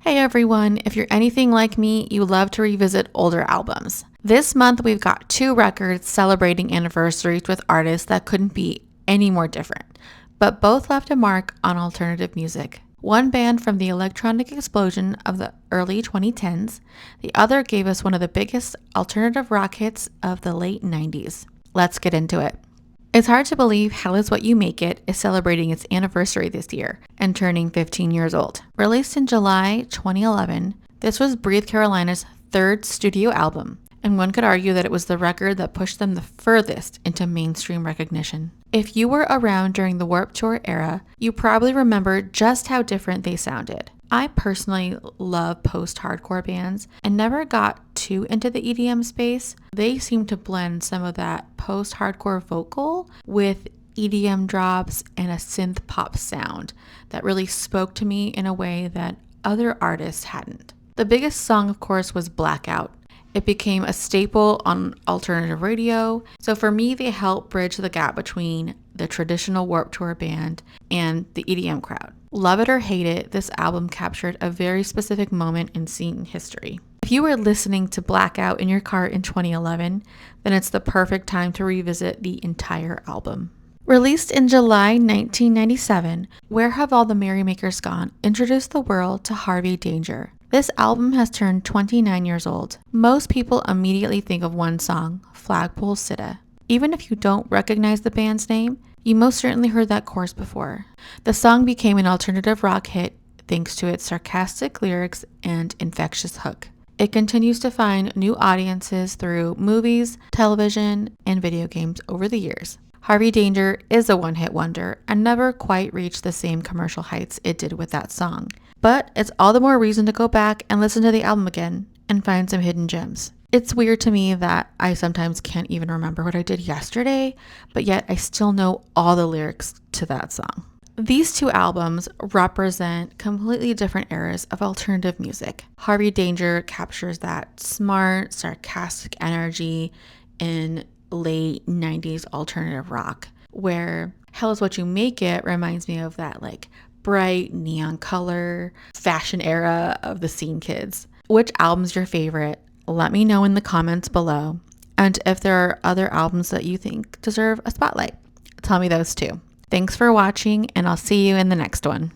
Hey everyone, if you're anything like me, you love to revisit older albums. This month we've got 2 records celebrating anniversaries with artists that couldn't be any more different, but both left a mark on alternative music. One band from the electronic explosion of the early 2010s, the other gave us one of the biggest alternative rock hits of the late 90s. Let's get into it. It's hard to believe Hell Is What You Make It is celebrating its anniversary this year and turning 15 years old. Released in July 2011, this was Breathe Carolina's 3rd studio album, and one could argue that it was the record that pushed them the furthest into mainstream recognition. If you were around during the Warped Tour era, you probably remember just how different they sounded. I personally love post-hardcore bands and never got too into the EDM space. They seem to blend some of that post-hardcore vocal with EDM drops and a synth pop sound that really spoke to me in a way that other artists hadn't. The biggest song, of course, was Blackout. It became a staple on alternative radio, so for me, they helped bridge the gap between the traditional Warped Tour band and the EDM crowd. Love it or hate it, this album captured a very specific moment in scene history. If you were listening to Blackout in your car in 2011, then it's the perfect time to revisit the entire album. Released in July 1997, Where Have All the Merrymakers Gone introduced the world to Harvey Danger. This album has turned 29 years old. Most people immediately think of one song, Flagpole Sitta. Even if you don't recognize the band's name, you most certainly heard that chorus before. The song became an alternative rock hit thanks to its sarcastic lyrics and infectious hook. It continues to find new audiences through movies, television, and video games over the years. Harvey Danger is a one-hit wonder and never quite reached the same commercial heights it did with that song. But it's all the more reason to go back and listen to the album again and find some hidden gems. It's weird to me that I sometimes can't even remember what I did yesterday, but yet I still know all the lyrics to that song. These 2 albums represent completely different eras of alternative music. Harvey Danger captures that smart, sarcastic energy in late 90s alternative rock, where Hell Is What You Make It reminds me of that bright neon color fashion era of the scene kids. Which album's your favorite? Let me know in the comments below. And if there are other albums that you think deserve a spotlight, tell me those too. Thanks for watching, and I'll see you in the next one.